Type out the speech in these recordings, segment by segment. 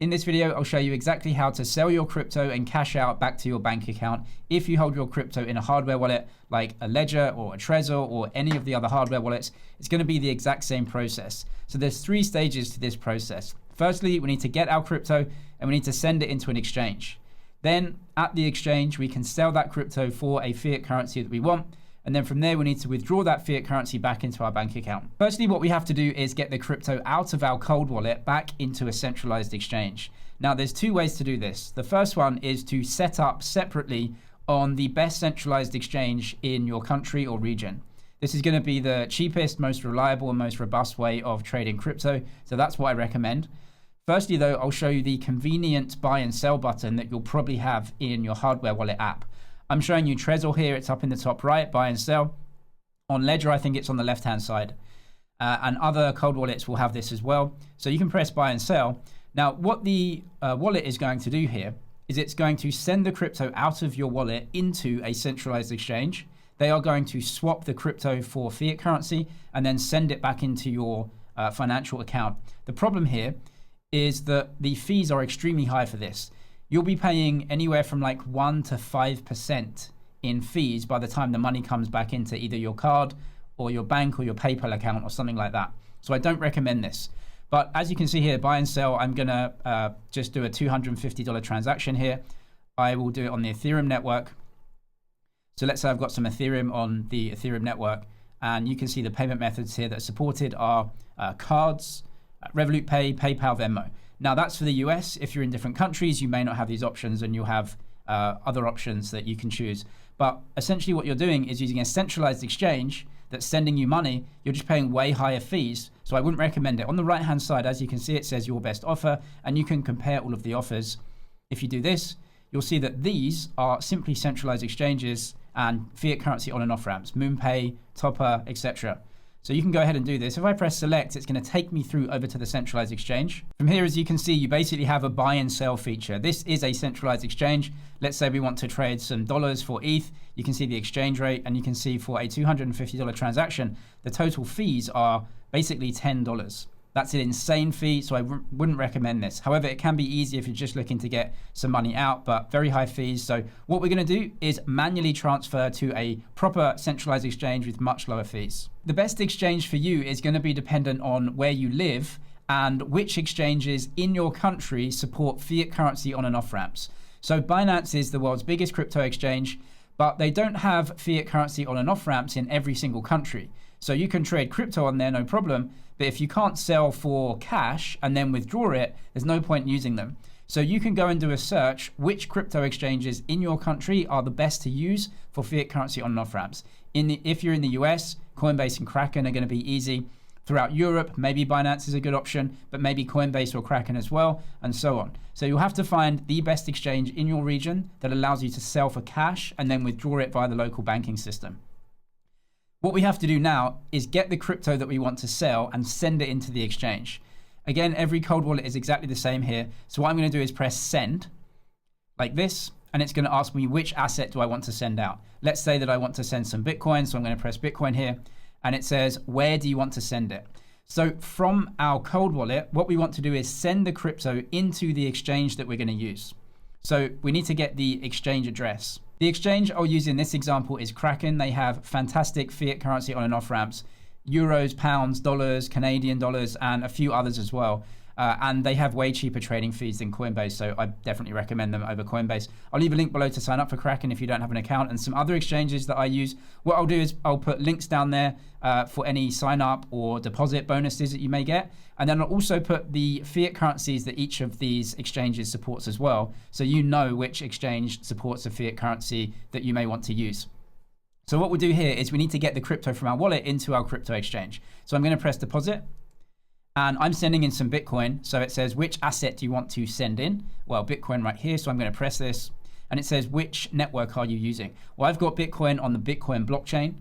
In this video, I'll show you exactly how to sell your crypto and cash out back to your bank account if you hold your crypto in a hardware wallet like a Ledger or a Trezor or any of the other hardware wallets. It's going to be the exact same process. So there's 3 stages to this process. Firstly, we need to get our crypto and we need to send it into an exchange. Then at the exchange, we can sell that crypto for a fiat currency that we want. And then from there, we need to withdraw that fiat currency back into our bank account. Firstly, what we have to do is get the crypto out of our cold wallet back into a centralized exchange. Now, there's 2 ways to do this. The first one is to set up separately on the best centralized exchange in your country or region. This is going to be the cheapest, most reliable, and most robust way of trading crypto. So that's what I recommend. Firstly, though, I'll show you the convenient buy and sell button that you'll probably have in your hardware wallet app. I'm showing you Trezor here. It's up in the top right, buy and sell. On Ledger, I think it's on the left-hand side. And other cold wallets will have this as well. So you can press buy and sell. Now, what the wallet is going to do here is it's going to send the crypto out of your wallet into a centralized exchange. They are going to swap the crypto for fiat currency and then send it back into your financial account. The problem here is that the fees are extremely high for this. You'll be paying anywhere from like 1 to 5% in fees by the time the money comes back into either your card or your bank or your PayPal account or something like that. So I don't recommend this. But as you can see here, buy and sell, I'm gonna just do a $250 transaction here. I will do it on the Ethereum network. So let's say I've got some Ethereum on the Ethereum network, and you can see the payment methods here that are supported are cards, Revolut Pay, PayPal, Venmo. Now that's for the US. If you're in different countries, you may not have these options and you'll have other options that you can choose. But essentially what you're doing is using a centralized exchange that's sending you money. You're just paying way higher fees. So I wouldn't recommend it. On the right-hand side, as you can see, it says your best offer, and you can compare all of the offers. If you do this, you'll see that these are simply centralized exchanges and fiat currency on and off ramps, MoonPay, Topper, etc. So you can go ahead and do this. If I press select, it's going to take me through over to the centralized exchange. From here, as you can see, you basically have a buy and sell feature. This is a centralized exchange. Let's say we want to trade some dollars for ETH. You can see the exchange rate, and you can see for a $250 transaction, the total fees are basically $10. That's an insane fee, so I wouldn't recommend this. However, it can be easy if you're just looking to get some money out, but very high fees. So what we're going to do is manually transfer to a proper centralized exchange with much lower fees. The best exchange for you is going to be dependent on where you live and which exchanges in your country support fiat currency on and off ramps. So Binance is the world's biggest crypto exchange, but they don't have fiat currency on and off ramps in every single country. So you can trade crypto on there, no problem. But if you can't sell for cash and then withdraw it, there's no point in using them. So you can go and do a search which crypto exchanges in your country are the best to use for fiat currency on and off ramps. If you're in the US, Coinbase and Kraken are going to be easy. Throughout Europe, maybe Binance is a good option, but maybe Coinbase or Kraken as well, and so on. So you'll have to find the best exchange in your region that allows you to sell for cash and then withdraw it via the local banking system. What we have to do now is get the crypto that we want to sell and send it into the exchange. Again, every cold wallet is exactly the same here. So what I'm going to do is press send like this, and it's going to ask me which asset do I want to send out. Let's say that I want to send some Bitcoin. So I'm going to press Bitcoin here, and it says, where do you want to send it? So from our cold wallet, what we want to do is send the crypto into the exchange that we're going to use. So we need to get the exchange address. The exchange I'll use in this example is Kraken. They have fantastic fiat currency on and off ramps, euros, pounds, dollars, Canadian dollars, and a few others as well. And they have way cheaper trading fees than Coinbase, so I definitely recommend them over Coinbase. I'll leave a link below to sign up for Kraken if you don't have an account, and some other exchanges that I use. What I'll do is I'll put links down there for any sign up or deposit bonuses that you may get. And then I'll also put the fiat currencies that each of these exchanges supports as well, so you know which exchange supports a fiat currency that you may want to use. So what we'll do here is we need to get the crypto from our wallet into our crypto exchange. So I'm going to press deposit. And I'm sending in some Bitcoin. So it says, which asset do you want to send in? Well, Bitcoin right here. So I'm going to press this. And it says, which network are you using? Well, I've got Bitcoin on the Bitcoin blockchain.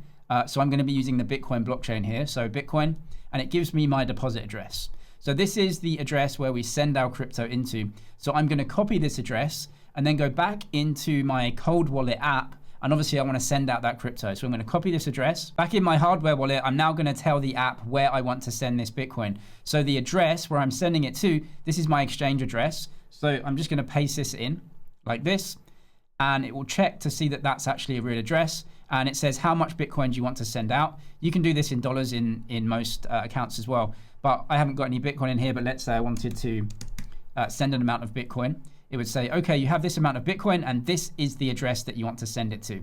So I'm going to be using the Bitcoin blockchain here. So Bitcoin, and it gives me my deposit address. So this is the address where we send our crypto into. So I'm going to copy this address and then go back into my cold wallet app And obviously I want to send out that crypto. So I'm going to copy this address. Back in my hardware wallet, I'm now going to tell the app where I want to send this Bitcoin. So the address where I'm sending it to, this is my exchange address. So I'm just going to paste this in like this, and it will check to see that that's actually a real address. And it says how much Bitcoin do you want to send out. You can do this in dollars in most accounts as well. But I haven't got any Bitcoin in here, but let's say I wanted to send an amount of Bitcoin. It would say, okay, you have this amount of Bitcoin and this is the address that you want to send it to.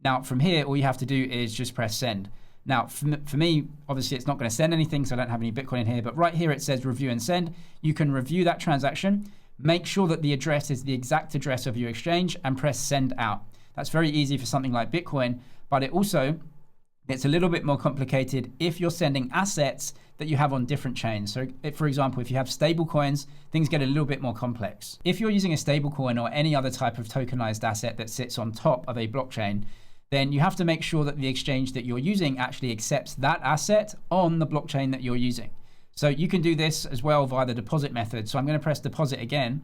Now from here, all you have to do is just press send. Now for me, obviously it's not going to send anything, so I don't have any Bitcoin in here, but right here it says review and send. You can review that transaction, make sure that the address is the exact address of your exchange, and press send out. That's very easy for something like Bitcoin, but it's a little bit more complicated if you're sending assets that you have on different chains. So for example, if you have stable coins, things get a little bit more complex. If you're using a stable coin or any other type of tokenized asset that sits on top of a blockchain, then you have to make sure that the exchange that you're using actually accepts that asset on the blockchain that you're using. So you can do this as well via the deposit method. So I'm going to press deposit again.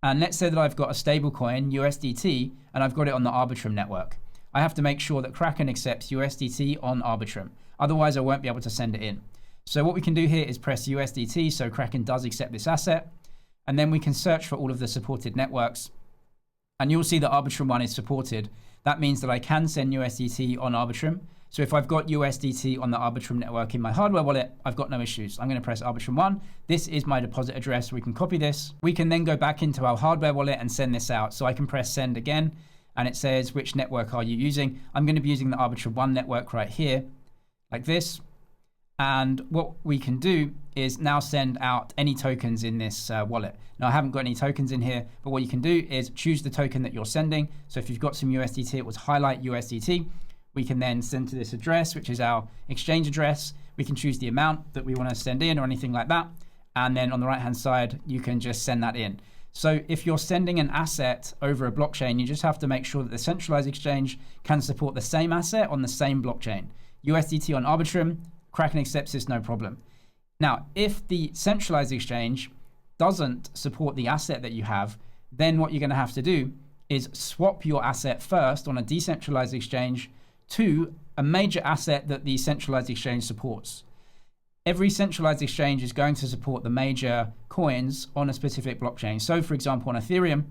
And let's say that I've got a stable coin, USDT, and I've got it on the Arbitrum network. I have to make sure that Kraken accepts USDT on Arbitrum. Otherwise, I won't be able to send it in. So what we can do here is press USDT, so Kraken does accept this asset. And then we can search for all of the supported networks. And you'll see that Arbitrum 1 is supported. That means that I can send USDT on Arbitrum. So if I've got USDT on the Arbitrum network in my hardware wallet, I've got no issues. I'm going to press Arbitrum 1. This is my deposit address. We can copy this. We can then go back into our hardware wallet and send this out. So I can press send again. And it says, which network are you using? I'm going to be using the Arbitrum 1 network right here, like this. And what we can do is now send out any tokens in this wallet. Now I haven't got any tokens in here, but what you can do is choose the token that you're sending. So if you've got some USDT, it will highlight USDT. We can then send to this address, which is our exchange address. We can choose the amount that we want to send in or anything like that. And then on the right-hand side, you can just send that in. So if you're sending an asset over a blockchain, you just have to make sure that the centralized exchange can support the same asset on the same blockchain. USDT on Arbitrum, Kraken accepts this, no problem. Now, if the centralized exchange doesn't support the asset that you have, then what you're going to have to do is swap your asset first on a decentralized exchange to a major asset that the centralized exchange supports. Every centralized exchange is going to support the major coins on a specific blockchain. So for example, on Ethereum,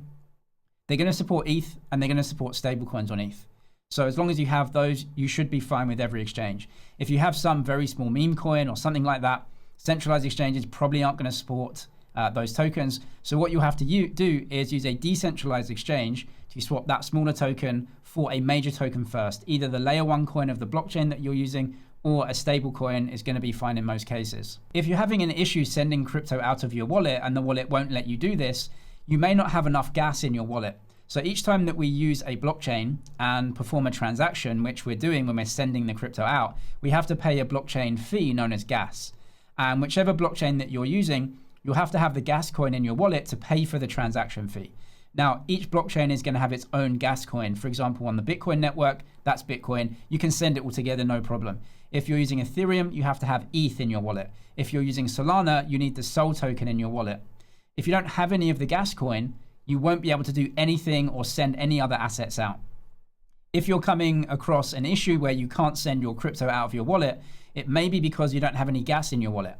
they're going to support ETH and they're going to support stablecoins on ETH. So as long as you have those, you should be fine with every exchange. If you have some very small meme coin or something like that, centralized exchanges probably aren't going to support those tokens. So what you'll have to do is use a decentralized exchange to swap that smaller token for a major token first. Either the layer 1 coin of the blockchain that you're using or a stable coin is going to be fine in most cases. If you're having an issue sending crypto out of your wallet and the wallet won't let you do this, you may not have enough gas in your wallet. So each time that we use a blockchain and perform a transaction, which we're doing when we're sending the crypto out, we have to pay a blockchain fee known as gas. And whichever blockchain that you're using, you'll have to have the gas coin in your wallet to pay for the transaction fee. Now, each blockchain is going to have its own gas coin. For example, on the Bitcoin network, that's Bitcoin. You can send it all together, no problem. If you're using Ethereum, you have to have ETH in your wallet. If you're using Solana, you need the Sol token in your wallet. If you don't have any of the gas coin, you won't be able to do anything or send any other assets out. If you're coming across an issue where you can't send your crypto out of your wallet, it may be because you don't have any gas in your wallet.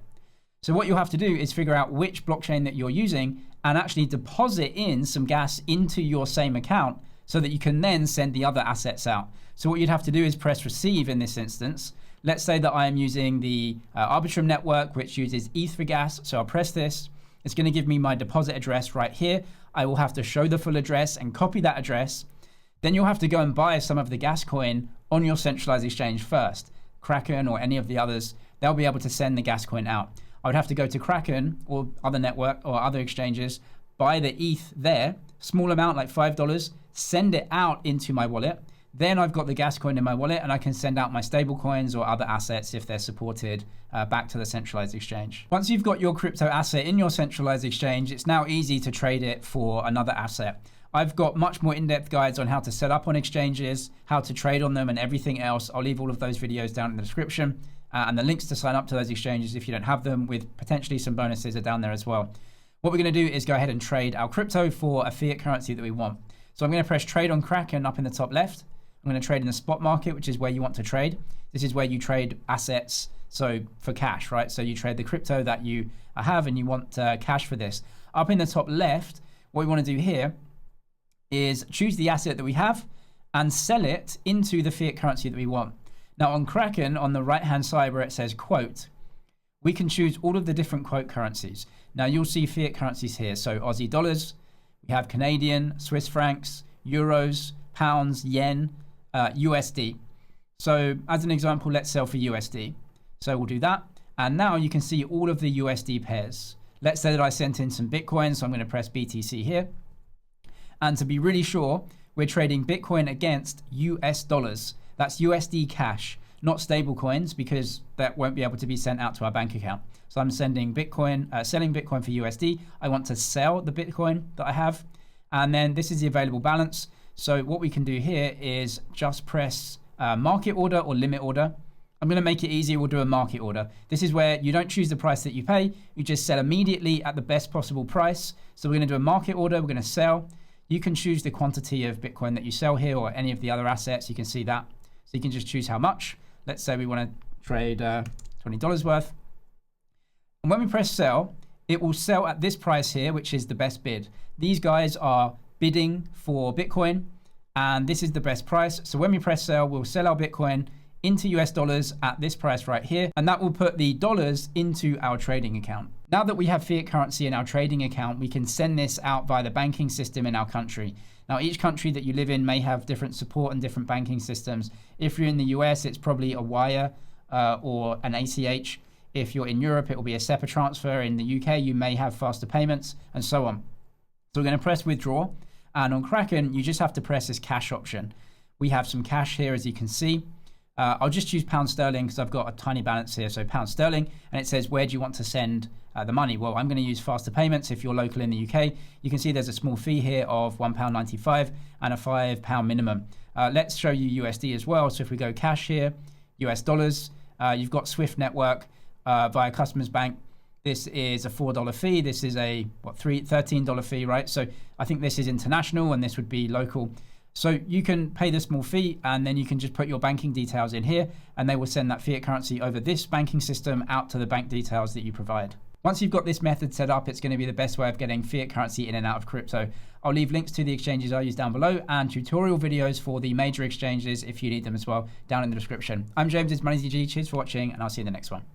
So what you'll have to do is figure out which blockchain that you're using and actually deposit in some gas into your same account so that you can then send the other assets out. So what you'd have to do is press receive in this instance. Let's say that I am using the Arbitrum network, which uses ETH for gas. So I'll press this. It's going to give me my deposit address right here. I will have to show the full address and copy that address. Then you'll have to go and buy some of the gas coin on your centralized exchange first. Kraken or any of the others, they'll be able to send the gas coin out. I would have to go to Kraken or other network or other exchanges, buy the ETH there, small amount like $5, send it out into my wallet. Then I've got the gas coin in my wallet and I can send out my stable coins or other assets if they're supported back to the centralized exchange. Once you've got your crypto asset in your centralized exchange, it's now easy to trade it for another asset. I've got much more in-depth guides on how to set up on exchanges, how to trade on them and everything else. I'll leave all of those videos down in the description and the links to sign up to those exchanges if you don't have them, with potentially some bonuses are down there as well. What we're going to do is go ahead and trade our crypto for a fiat currency that we want. So I'm going to press trade on Kraken up in the top left. I'm going to trade in the spot market, which is where you want to trade. This is where you trade assets, so for cash, right? So you trade the crypto that you have and you want cash for this. Up in the top left, what we want to do here is choose the asset that we have and sell it into the fiat currency that we want. Now on Kraken, on the right-hand side where it says quote, we can choose all of the different quote currencies. Now you'll see fiat currencies here. So Aussie dollars, we have Canadian, Swiss francs, euros, pounds, yen, USD. So as an example, let's sell for USD. So we'll do that. And now you can see all of the USD pairs. Let's say that I sent in some Bitcoin. So I'm going to press BTC here. And to be really sure, we're trading Bitcoin against US dollars. That's USD cash, not stable coins, because that won't be able to be sent out to our bank account. So I'm sending Bitcoin, selling Bitcoin for USD. I want to sell the Bitcoin that I have. And then this is the available balance. So what we can do here is just press market order or limit order. I'm going to make it easy. We'll do a market order. This is where you don't choose the price that you pay. You just sell immediately at the best possible price. So we're going to do a market order. We're going to sell. You can choose the quantity of Bitcoin that you sell here or any of the other assets. You can see that. So you can just choose how much. Let's say we want to trade $20 worth. And when we press sell, it will sell at this price here, which is the best bid. These guys are bidding for Bitcoin, and this is the best price. So when we press sell, we'll sell our Bitcoin into US dollars at this price right here, and that will put the dollars into our trading account. Now that we have fiat currency in our trading account, we can send this out via the banking system in our country. Now, each country that you live in may have different support and different banking systems. If you're in the US, it's probably a wire or an ACH. If you're in Europe, it will be a SEPA transfer. In the UK, you may have faster payments and so on. So we're going to press withdraw. And on Kraken, you just have to press this cash option. We have some cash here, as you can see. I'll just choose pound sterling because I've got a tiny balance here. So pound sterling, and it says, where do you want to send the money? Well, I'm going to use faster payments. If you're local in the UK, you can see there's a small fee here of £1.95 and a £5 minimum. Let's show you USD as well. So if we go cash here, US dollars, you've got Swift network via Customers Bank. This is a $4 fee. This is a $13 fee, right? So I think this is international and this would be local. So you can pay the small fee and then you can just put your banking details in here and they will send that fiat currency over this banking system out to the bank details that you provide. Once you've got this method set up, it's going to be the best way of getting fiat currency in and out of crypto. I'll leave links to the exchanges I use down below and tutorial videos for the major exchanges if you need them as well down in the description. I'm James, it's MoneyZG. Cheers for watching and I'll see you in the next one.